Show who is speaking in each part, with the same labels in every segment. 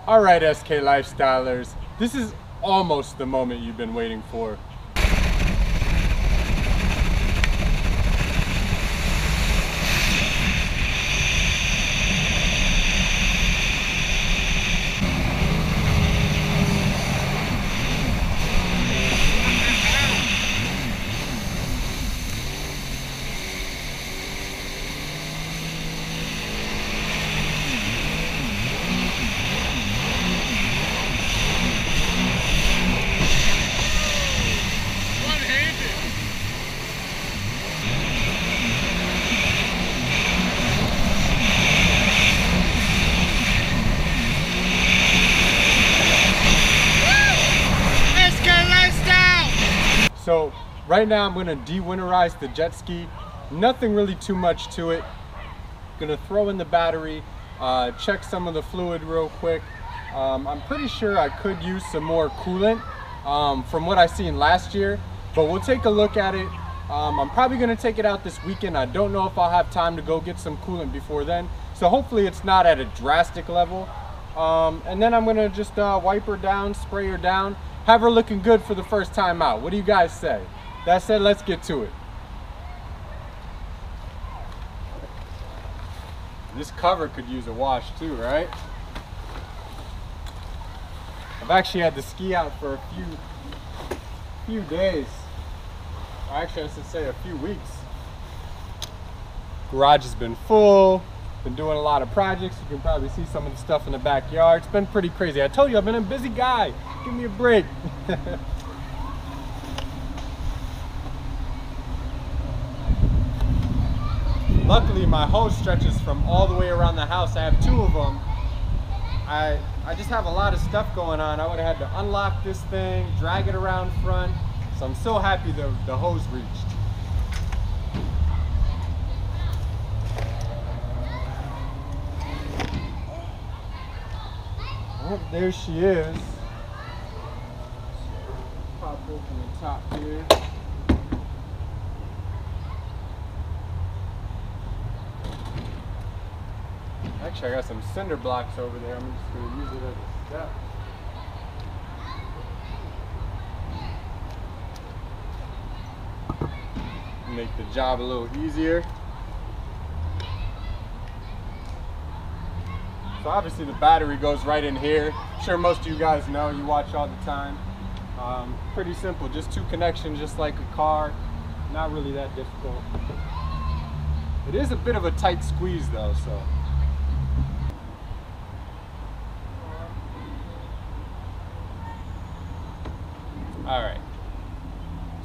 Speaker 1: Alright, SK Lifestylers, this is almost the moment you've been waiting for. So right now I'm going to de-winterize the Jetski. Nothing really too much to it. Gonna throw in the battery, check some of the fluid real quick. I'm pretty sure I could use some more coolant from what I seen last year, but we'll take a look at it. I'm probably gonna take it out this weekend. I don't know if I'll have time to go get some coolant before then, so hopefully it's not at a drastic level. And then I'm gonna just wipe her down, spray her down, have her looking good for the first time out. What do you guys say? That said, let's get to it. This cover could use a wash too, right? I've actually had the ski out for a few days. Or actually, I should say a few weeks. Garage has been full. Been doing a lot of projects. You can probably see some of the stuff in the backyard. It's been pretty crazy. I told you I've been a busy guy. Give me a break. Luckily, my hose stretches from all the way around the house. I have two of them. I just have a lot of stuff going on. I would have had to unlock this thing, drag it around front. So I'm so happy the hose reached. Oh, there she is. Pop open the top here. Actually, I got some cinder blocks over there. I'm just going to use it as a step. Make the job a little easier. So obviously the battery goes right in here. I'm sure most of you guys know, you watch all the time. Pretty simple, just two connections, just like a car. Not really that difficult. It is a bit of a tight squeeze though, so. All right,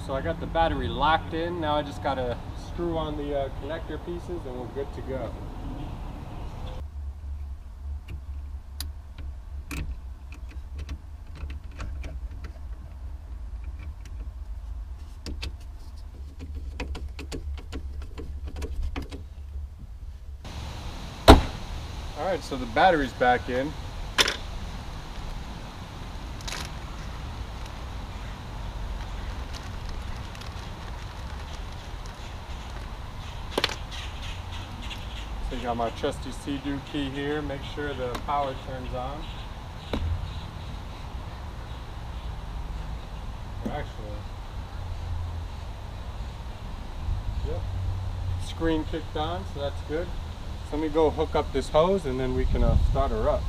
Speaker 1: so I got the battery locked in. Now I just gotta screw on the connector pieces and we're good to go. All right, so the battery's back in. So you got my trusty see-do key here. Make sure the power turns on. Actually, yep, screen kicked on, so that's good. So let me go hook up this hose and then we can start her up.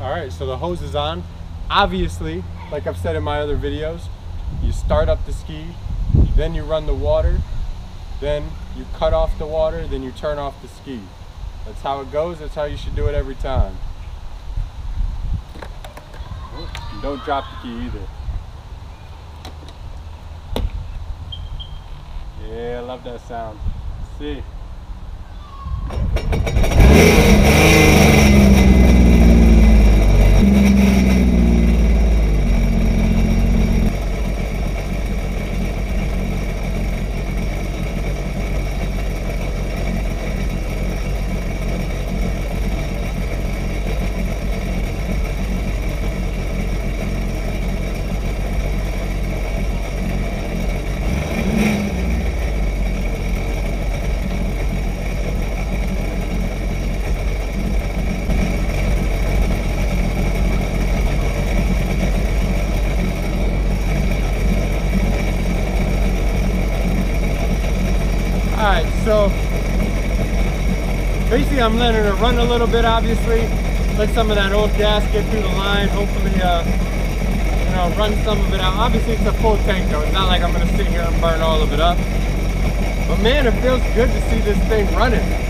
Speaker 1: Alright, so the hose is on. Obviously, like I've said in my other videos, you start up the ski, then you run the water, then you cut off the water, then you turn off the ski. That's how it goes, that's how you should do it every time. And don't drop the key either. Yeah, I love that sound. Let's see. Alright, so basically I'm letting it run a little bit, obviously. Let some of that old gas get through the line, hopefully you know, run some of it out. Obviously it's a full tank though, it's not like I'm gonna sit here and burn all of it up. But man, it feels good to see this thing running.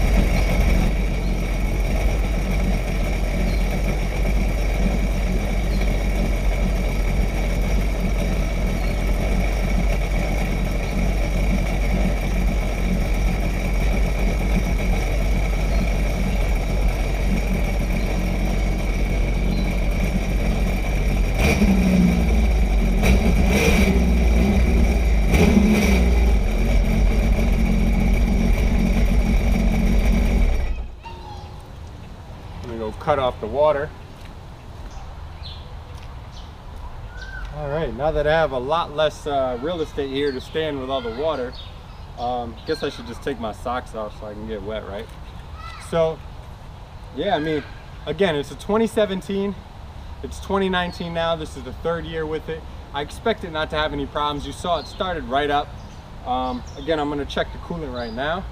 Speaker 1: Cut off the water. All right, now that I have a lot less real estate here to stand with all the water, guess I should just take my socks off so I can get wet, right? So yeah, I mean, again, it's a 2017, it's 2019 now. This is the third year with it. I expect it not to have any problems. You saw it started right up. Again, I'm going to check the coolant right now.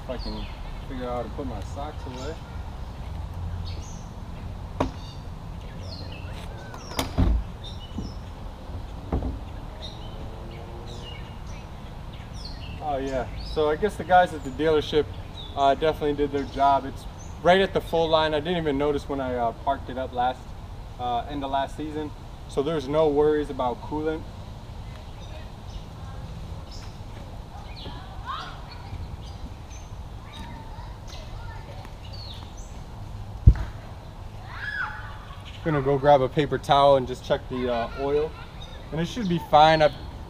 Speaker 1: I can figure out how to put my socks away. Oh yeah, so I guess the guys at the dealership definitely did their job. It's right at the full line. I didn't even notice when I parked it up end of last season. So there's no worries about coolant. I'm gonna go grab a paper towel and just check the oil, and it should be fine.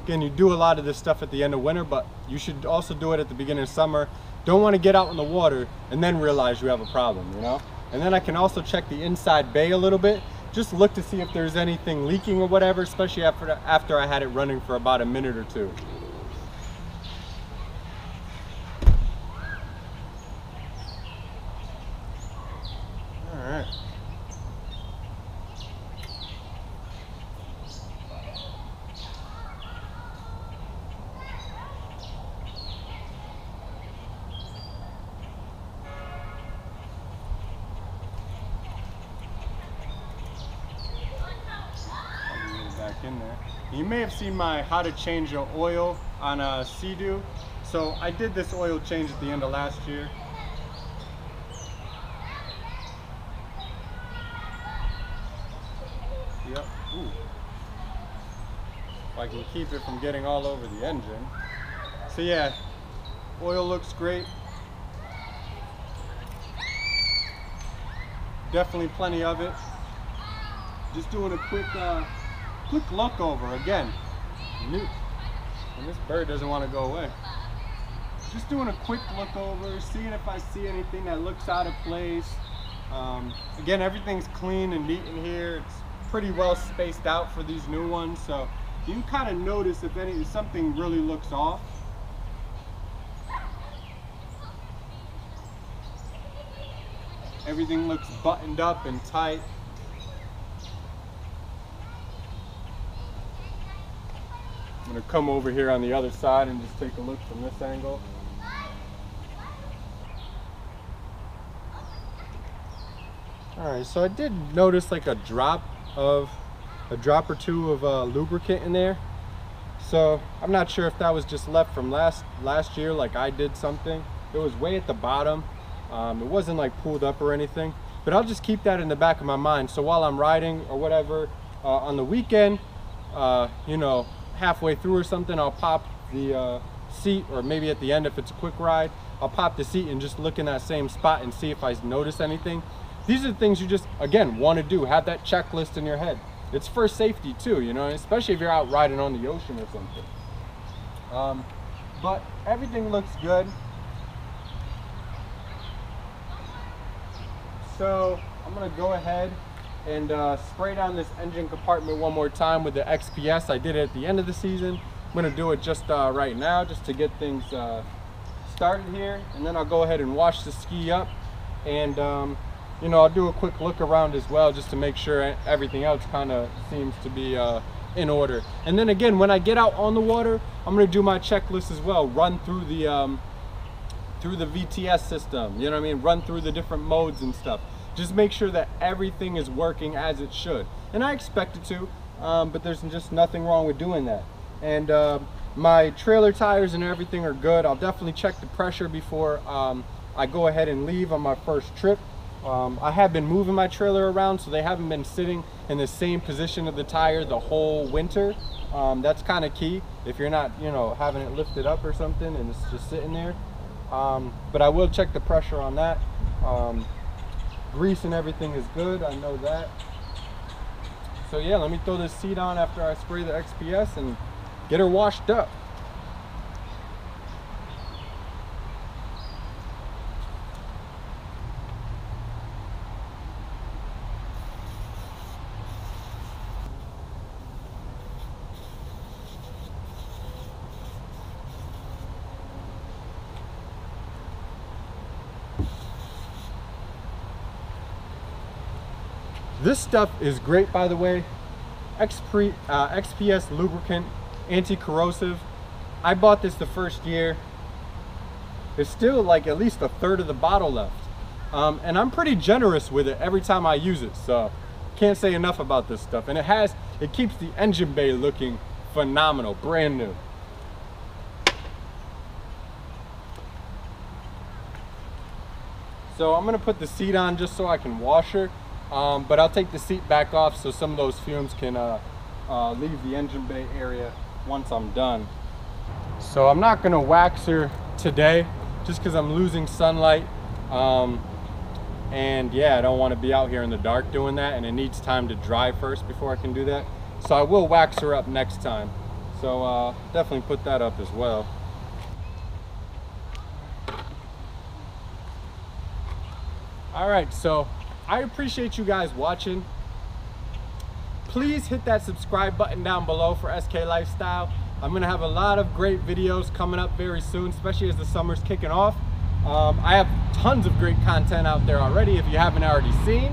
Speaker 1: Again, you do a lot of this stuff at the end of winter, but you should also do it at the beginning of summer. Don't want to get out in the water and then realize you have a problem, you know? And then I can also check the inside bay a little bit, just look to see if there's anything leaking or whatever, especially after I had it running for about a minute or two. All right. In there. You may have seen my how to change your oil on a Sea-Doo. So I did this oil change at the end of last year. Yep. Ooh. If I can keep it from getting all over the engine. So yeah, oil looks great. Definitely plenty of it. Just doing a quick look over again. And this bird doesn't want to go away. Just doing a quick look over, seeing if I see anything that looks out of place. Again, everything's clean and neat in here. It's pretty well spaced out for these new ones, so you can kind of notice if something really looks off. Everything looks buttoned up and tight. I'm going to come over here on the other side and just take a look from this angle. Alright, so I did notice like a drop or two of lubricant in there. So I'm not sure if that was just left from last year, like I did something. It was way at the bottom. It wasn't like pulled up or anything, but I'll just keep that in the back of my mind. So while I'm riding or whatever on the weekend, you know, halfway through or something, I'll pop the seat, or maybe at the end if it's a quick ride, I'll pop the seat and just look in that same spot and see if I notice anything. These are the things you just, again, want to do. Have that checklist in your head. It's for safety too, you know, especially if you're out riding on the ocean or something. But everything looks good. So I'm gonna go ahead and spray down this engine compartment one more time with the XPS. I did it at the end of the season. I'm gonna do it just right now, just to get things started here, and then I'll go ahead and wash the ski up, and you know, I'll do a quick look around as well, just to make sure everything else kind of seems to be in order. And then again, when I get out on the water, I'm gonna do my checklist as well, run through the VTS system, you know what I mean, run through the different modes and stuff. Just make sure that everything is working as it should, and I expect it to, but there's just nothing wrong with doing that. And my trailer tires and everything are good. I'll definitely check the pressure before I go ahead and leave on my first trip. I have been moving my trailer around, so they haven't been sitting in the same position of the tire the whole winter. That's kind of key if you're not, you know, having it lifted up or something and it's just sitting there. But I will check the pressure on that. Grease and everything is good, I know that. So yeah, let me throw this seat on after I spray the XPS and get her washed up. This stuff is great, by the way. XPS lubricant, anti-corrosive. I bought this the first year. There's still like at least a third of the bottle left. And I'm pretty generous with it every time I use it, so can't say enough about this stuff. And it keeps the engine bay looking phenomenal, brand new. So I'm gonna put the seat on just so I can wash her. But I'll take the seat back off so some of those fumes can leave the engine bay area once I'm done. So I'm not gonna wax her today just because I'm losing sunlight. And yeah, I don't want to be out here in the dark doing that, and it needs time to dry first before I can do that. So I will wax her up next time. So definitely put that up as well. All right, so I appreciate you guys watching. Please hit that subscribe button down below for SK Lifestyle. I'm gonna have a lot of great videos coming up very soon, especially as the summer's kicking off. I have tons of great content out there already if you haven't already seen.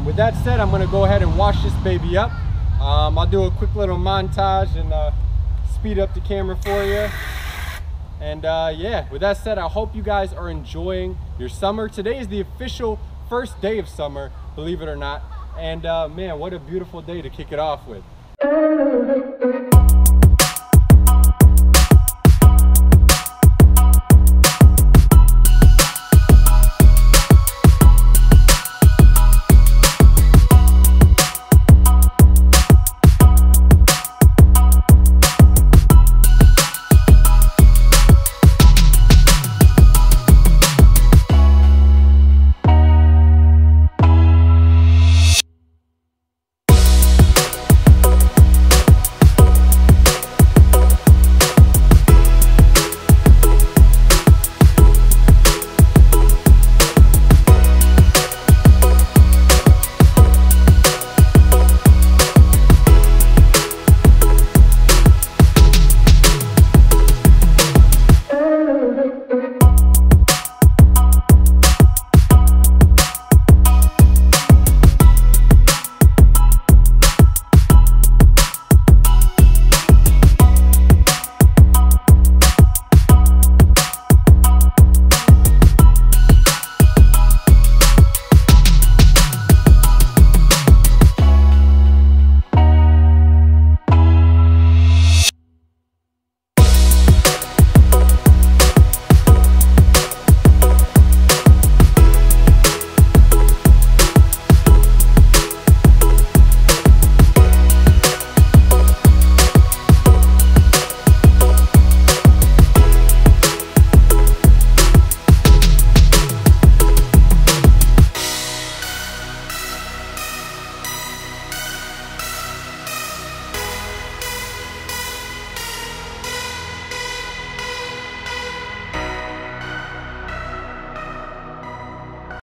Speaker 1: With that said, I'm gonna go ahead and wash this baby up. I'll do a quick little montage and speed up the camera for you. And yeah, with that said, I hope you guys are enjoying your summer. Today is the official first day of summer, believe it or not, and man, what a beautiful day to kick it off with.